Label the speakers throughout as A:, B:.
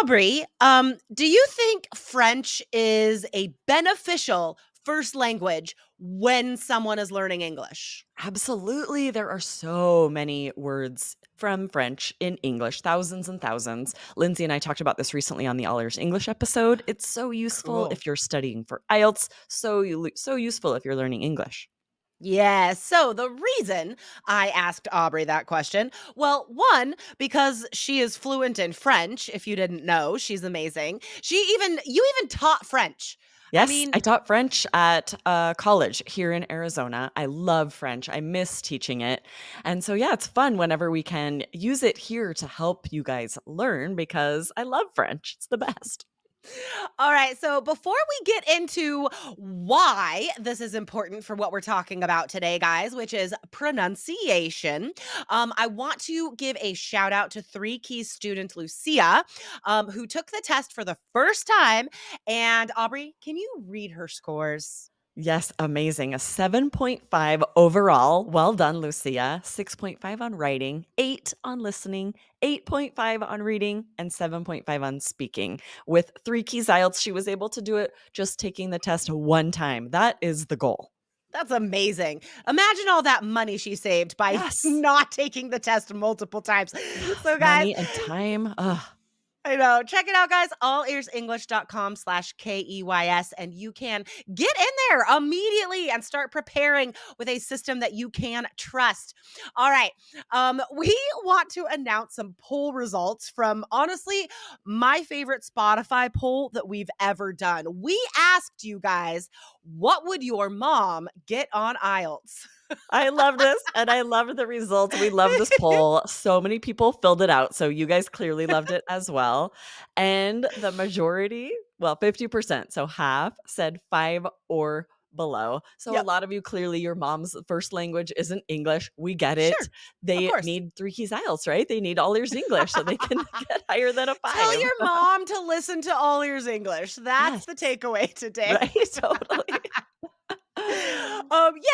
A: Aubrey, do you think French is a beneficial first language when someone is learning English?
B: Absolutely. There are so many words from French in English, thousands and thousands. Lindsay and I talked about this recently on the All Ears English episode. It's so useful
A: Cool.
B: if you're studying for IELTS, so useful if you're learning English.
A: Yes. So the reason I asked Aubrey that question, well, one, because she is fluent in French. If you didn't know, she's amazing. You even taught French. I
B: Yes,
A: mean,
B: I taught French at college here in Arizona. I love French. I miss teaching it. And so, yeah, it's fun whenever we can use it here to help you guys learn because I love French. It's the best.
A: all right. So before we get into why this is important for what we're talking about today, guys, which is pronunciation, I want to give a shout out to Three Keys student Lucia, who took the test for the first time. And Aubrey, can you read her scores?
B: Yes, amazing. A 7.5 overall. Well done, Lucia. 6.5 on writing, 8 on listening, 8.5 on reading, and 7.5 on speaking. With 3 keys IELTS, she was able to do it just taking the test one time. That is the goal.
A: That's amazing. Imagine all that money she saved by
B: Yes.
A: not taking the test multiple times. So, guys,
B: Money and time. Ugh.
A: I know. Check it out, guys. allearsenglish.com/KEYS. And you can get in there immediately and start preparing with a system that you can trust. All right. We want to announce some poll results from honestly my favorite Spotify poll that we've ever done. We asked you guys, what would your mom get on IELTS?
B: I love this, and I love the results. We love this poll. So many people filled it out, so you guys clearly loved it as well. And the majority, well, 50%, so half said 5 or below. So a
A: Yep.
B: lot of you, clearly your mom's first language isn't English. We get it.
A: Sure. Of
B: They
A: course.
B: need 3 keys IELTS, right? They need all ears English so they can get higher than a
A: Tell
B: 5.
A: your mom to listen to All Ears English. That's
B: Yes,
A: the takeaway today.
B: right? Totally.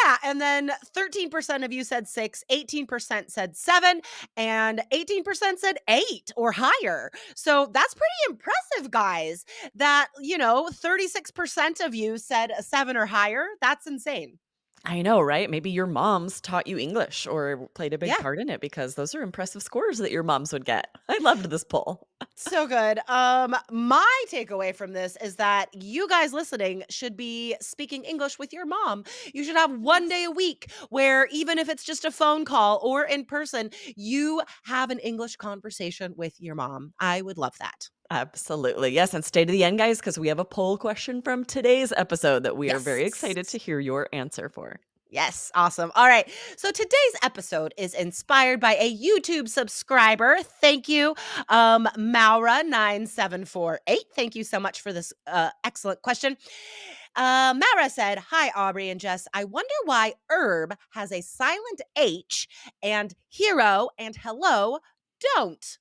A: Yeah, and then 13% of you said 6, 18% said 7, and 18% said 8 or higher. So that's pretty impressive, guys. That, 36% of you said a 7 or higher. That's insane.
B: I know, right? Maybe your moms taught you English or played a big
A: Yeah.
B: part in it because those are impressive scores that your moms would get. I loved this poll.
A: So good. My takeaway from this is that you guys listening should be speaking English with your mom. You should have one
B: Yes.
A: day a week where even if it's just a phone call or in person, you have an English conversation with your mom. I would love that.
B: Absolutely. Yes. And stay to the end, guys, because we have a poll question from today's episode that we are very excited
A: Yes.
B: to hear your answer for.
A: Yes, awesome. All right. So today's episode is inspired by a YouTube subscriber. Thank you, Maura9748. Thank you so much for this excellent question. Mara said, "Hi, Aubrey and Jess. I wonder why herb has a silent H and hero and hello don't."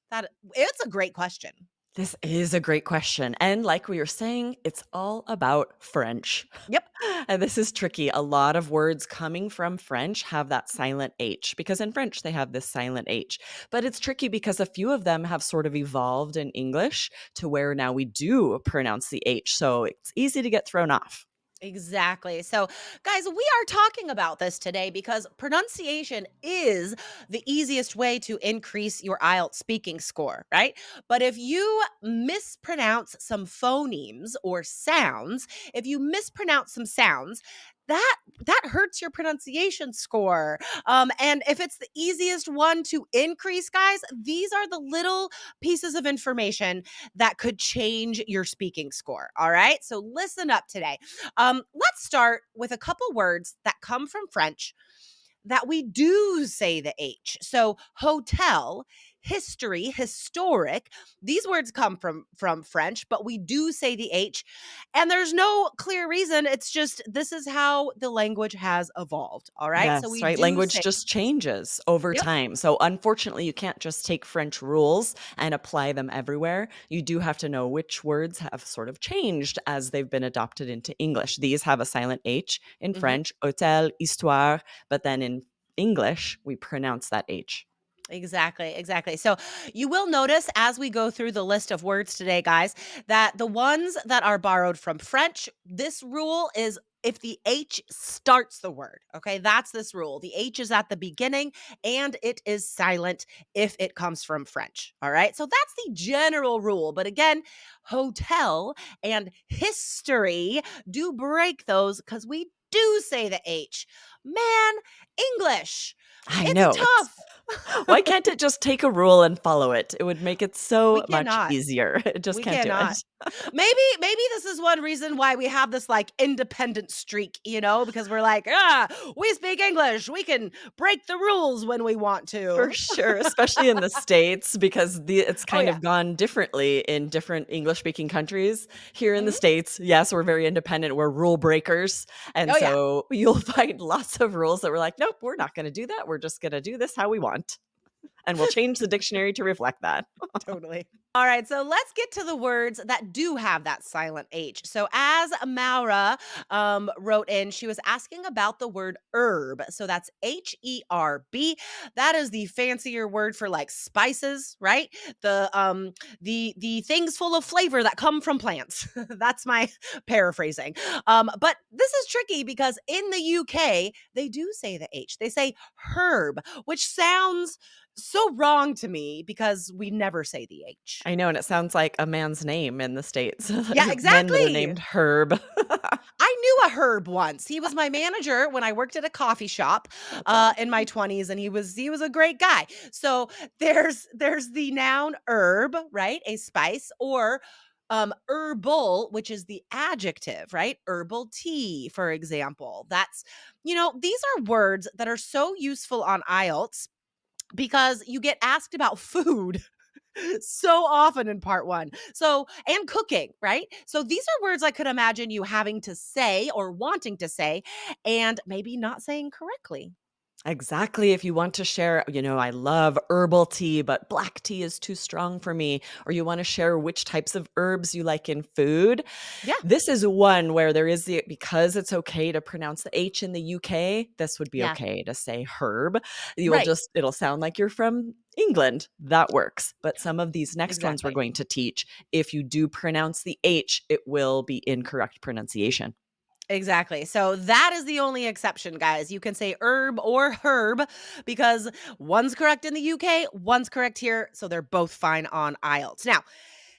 A: It's a great question.
B: This is a great question. And like we were saying, it's all about French.
A: Yep.
B: And this is tricky. A lot of words coming from French have that silent H because in French they have this silent H. But it's tricky because a few of them have sort of evolved in English to where now we do pronounce the H. So it's easy to get thrown off.
A: Exactly. So, guys, we are talking about this today because pronunciation is the easiest way to increase your IELTS speaking score, right? But if you mispronounce some phonemes or sounds, if you mispronounce some sounds, that hurts your pronunciation score. And if it's the easiest one to increase, guys, these are the little pieces of information that could change your speaking score. All right. So listen up today. Let's start with a couple words that come from French that we do say the H. So hotel, history, historic, these words come from French, but we do say the H. And there's no clear reason. It's just this is how the language has evolved. All right. So
B: Yes,
A: we
B: right.
A: do
B: Language
A: say,
B: just changes over
A: yep.
B: time. So, unfortunately, you can't just take French rules and apply them everywhere. You do have to know which words have sort of changed as they've been adopted into English. These have a silent H in
A: Mhm.
B: French, hôtel, histoire, but then in English, we pronounce that H.
A: Exactly, exactly. So you will notice as we go through the list of words today, guys, that the ones that are borrowed from French, this rule is if the H starts the word. Okay, that's this rule. The H is at the beginning and it is silent if it comes from French. All right, so that's the general rule. But again, hotel and history do break those because we do say the H. Man, English,
B: I
A: it's
B: know, it's
A: tough.
B: why can't it just take a rule and follow it? It would make it
A: We
B: so much
A: cannot.
B: easier. It just
A: We
B: can't do
A: cannot.
B: it.
A: Maybe this is one reason why we have this, like, independent streak, because we're like, "Ah, we speak English. We can break the rules when we want
B: For
A: to."
B: sure, especially in the States because it's
A: Oh,
B: kind
A: yeah.
B: of gone differently in different English-speaking countries. Here in the
A: Mhm.
B: States, yes, we're very independent, we're rule breakers, and
A: Oh, yeah.
B: so you'll find lots of rules that we're like, "Nope, we're not gonna do that, we're just gonna do this how we want." And we'll change the dictionary to reflect that.
A: Totally. All right, so let's get to the words that do have that silent H. So, as Maura wrote in, she was asking about the word herb. So, that's HERB. That is the fancier word for like spices, right? The things full of flavor that come from plants. That's my paraphrasing. But this is tricky because in the UK they do say the H. They say herb, which sounds so wrong to me because we never say the H.
B: I know, and it sounds like a man's name in the States,
A: Yeah,
B: men that are
A: exactly.
B: named Herb.
A: I knew a Herb once. He was my manager when I worked at a coffee shop
B: That's awesome.
A: in my 20s, and he was a great guy. So there's the noun herb, right? A spice, or herbal, which is the adjective, right? Herbal tea, for example. These are words that are so useful on IELTS because you get asked about food so often in part one. So, and cooking, right? So, these are words I could imagine you having to say or wanting to say and maybe not saying correctly.
B: Exactly. If you want to share, I love herbal tea, but black tea is too strong for me, or you want to share which types of herbs you like in food.
A: Yeah.
B: This is one where because it's okay to pronounce the H in the UK, this would be
A: Yeah.
B: okay to say herb.
A: Right.
B: It'll sound like you're from England. That works. But some of these next ones we're
A: Exactly.
B: going to teach, if you do pronounce the H, it will be incorrect pronunciation.
A: Exactly. So that is the only exception, guys. You can say herb or herb because one's correct in the UK, one's correct here. So they're both fine on IELTS. Now,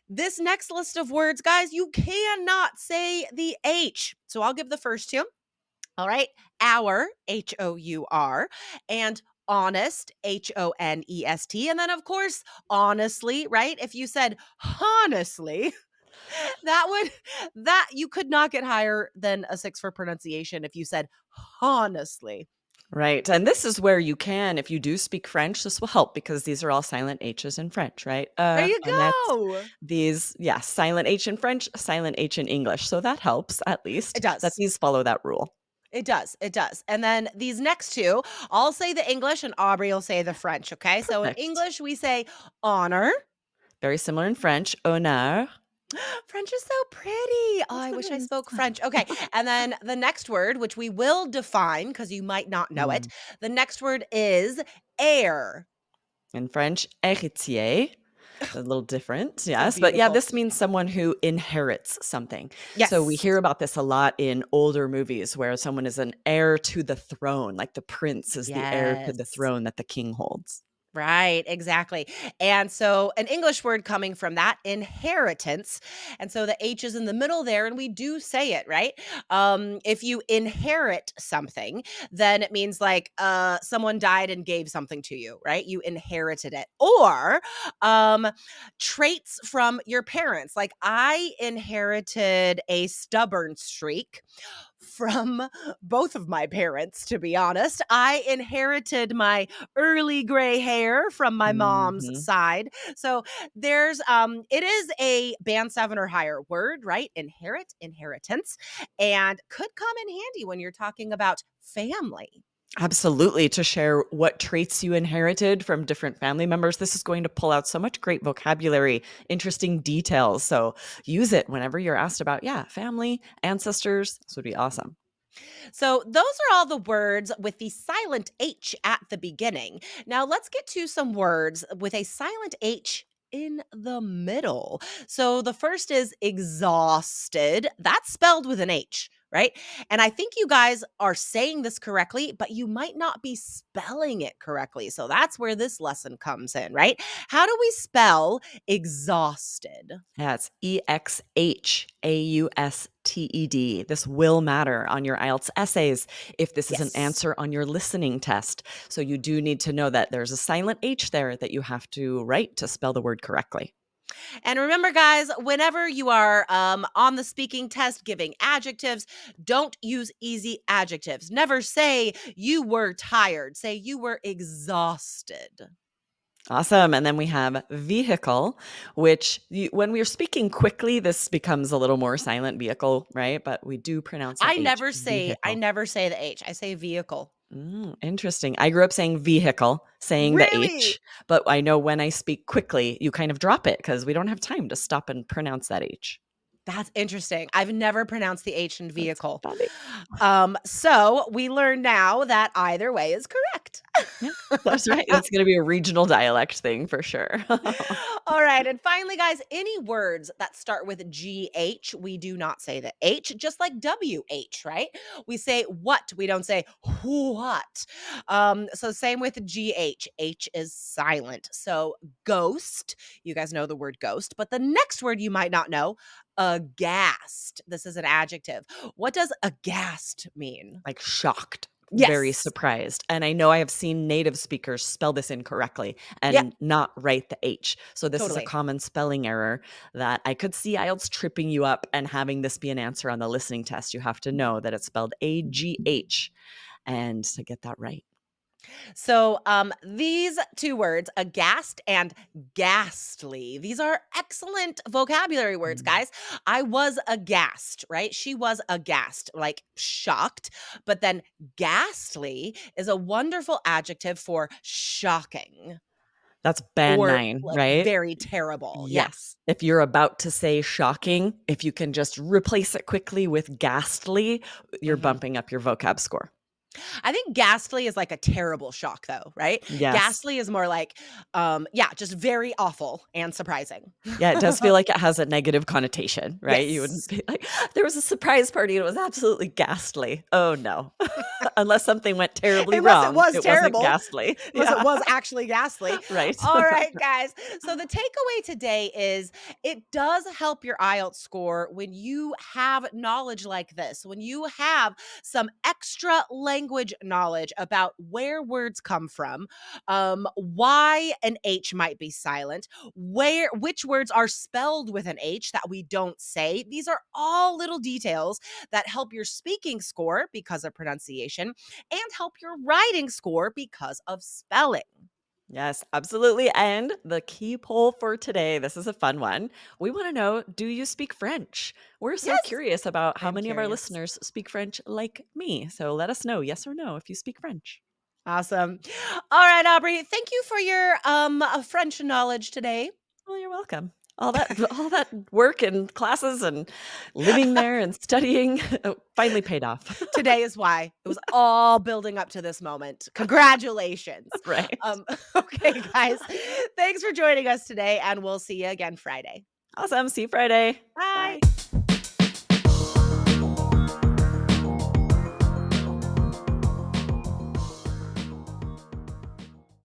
A: this next list of words, guys, you cannot say the H. So I'll give the first two. All right. Hour, HOUR, and honest, HONEST. And then, of course, honestly, right? If you said honestly, that would, that you could not get higher than a 6 for pronunciation if you said honestly.
B: Right. And this is where you can, if you do speak French, this will help because these are all silent H's in French, right?
A: There you
B: Honnête.
A: go.
B: Yes, silent H in French, silent H in English. So that helps at
A: It
B: least that
A: does.
B: these follow that rule.
A: It does. It does. And then these next two, I'll say the English and Aubrey will say the French. Okay. So in
B: Perfect.
A: English, we say honor.
B: Very similar in French. Honneur.
A: French is so pretty. Oh,
B: Yes,
A: I
B: it
A: wish I
B: is.
A: spoke French. Okay. And then the next word, which we will define because you might not know it,
B: Mm.
A: the next word is heir.
B: In French, héritier. A little different,
A: So
B: yes. But yeah,
A: beautiful.
B: this means someone who inherits something. So we
A: Yes.
B: hear about this a lot in older movies where someone is an heir to the throne, like the prince is the heir to the
A: Yes.
B: throne that the king holds.
A: Right, exactly. And so an English word coming from that, inheritance. And so the H is in the middle there, and we do say it, right? If you inherit something, then it means like someone died and gave something to you, right? You inherited it. Or um, traits from your parents. Like I inherited a stubborn streak from both of my parents, to be honest. I inherited my early gray hair from my mom's
B: Mhm.
A: side. So it is a band 7 or higher word, right? Inherit, inheritance, and could come in handy when you're talking about family.
B: Absolutely, to share what traits you inherited from different family members. This is going to pull out so much great vocabulary, interesting details. So use it whenever you're asked about, yeah, family, ancestors. This would be awesome.
A: So, those are all the words with the silent H at the beginning. Now, let's get to some words with a silent H in the middle. So, the first is exhausted. That's spelled with an H, right? And I think you guys are saying this correctly, but you might not be spelling it correctly. So, that's where this lesson comes in, right? How do we spell exhausted?
B: Yeah, it's EXHAUSTED. This will matter on your IELTS essays if this is an
A: Yes.
B: answer on your listening test. So you do need to know that there's a silent H there that you have to write to spell the word correctly.
A: And remember, guys, whenever you are on the speaking test giving adjectives, don't use easy adjectives. Never say you were tired, say you were exhausted.
B: Awesome. And then we have vehicle, which when we're speaking quickly, this becomes a little more silent vehicle, right? But we do pronounce that H,
A: I
B: vehicle.
A: never say the H. I say vehicle.
B: Interesting. I grew up saying vehicle, saying the
A: Really?
B: H, but I know when I speak quickly, you kind of drop it because we don't have time to stop and pronounce that H.
A: That's interesting. I've never pronounced the H in
B: That's
A: vehicle.
B: funny.
A: So we learn now that either way is correct.
B: Yeah, that's right. That's gonna be a regional dialect thing for sure.
A: All right. And finally, guys, any words that start with GH, we do not say the H, just like WH, right? We say what, we don't say what. So, same with GH, H is silent. So, ghost, you guys know the word ghost, but the next word you might not know, aghast. This is an adjective. What does aghast mean?
B: Like, shocked, very
A: Yes.
B: surprised, and I know I have seen native speakers spell this incorrectly
A: Yep.
B: and not write the H, so this is a
A: Totally.
B: common spelling error that I could see IELTS tripping you up and having this be an answer on the listening test. You have to know that it's spelled AGH and to get that right.
A: So, these two words, aghast and ghastly, these are excellent vocabulary words,
B: Mm.
A: guys. I was aghast, right? She was aghast, like shocked. But then ghastly is a wonderful adjective for shocking
B: That's band
A: or
B: 9,
A: like
B: right?
A: very terrible. Yeah.
B: Yes. If you're about to say shocking, if you can just replace it quickly with ghastly, you're
A: Mhm.
B: bumping up your vocab score.
A: I think ghastly is like a terrible shock, though, right?
B: Yes.
A: Ghastly is more like, yeah, just very awful and surprising.
B: Yeah, it does feel like it has a negative connotation, right? You wouldn't
A: Yes.
B: be like, "There was a surprise party and it was absolutely ghastly." Oh, no. Unless something went terribly
A: Unless it
B: wrong,
A: was
B: it wasn't
A: terrible,
B: ghastly.
A: unless it
B: Yeah,
A: was actually ghastly.
B: right.
A: All right, guys. So the takeaway today is it does help your IELTS score when you have knowledge like this, when you have some extra language knowledge about where words come from, why an H might be silent, which words are spelled with an H that we don't say. These are all little details that help your speaking score because of pronunciation and help your writing score because of spelling.
B: Yes, absolutely, and the key poll for today, this is a fun one. We wanna know, do you speak French? We're so
A: Yes,
B: curious about how
A: I'm
B: many of our
A: curious.
B: listeners speak French like me, so let us know, yes or no, if you speak French.
A: Awesome. All right, Aubrey, thank you for your French knowledge today.
B: Well, you're welcome. All that work and classes and living there and studying finally paid off.
A: Today is why. It was all building up to this moment. Congratulations.
B: Right.
A: Okay, guys. Thanks for joining us today, and we'll see you again Friday.
B: Awesome, see you Friday.
A: Bye.
B: Bye.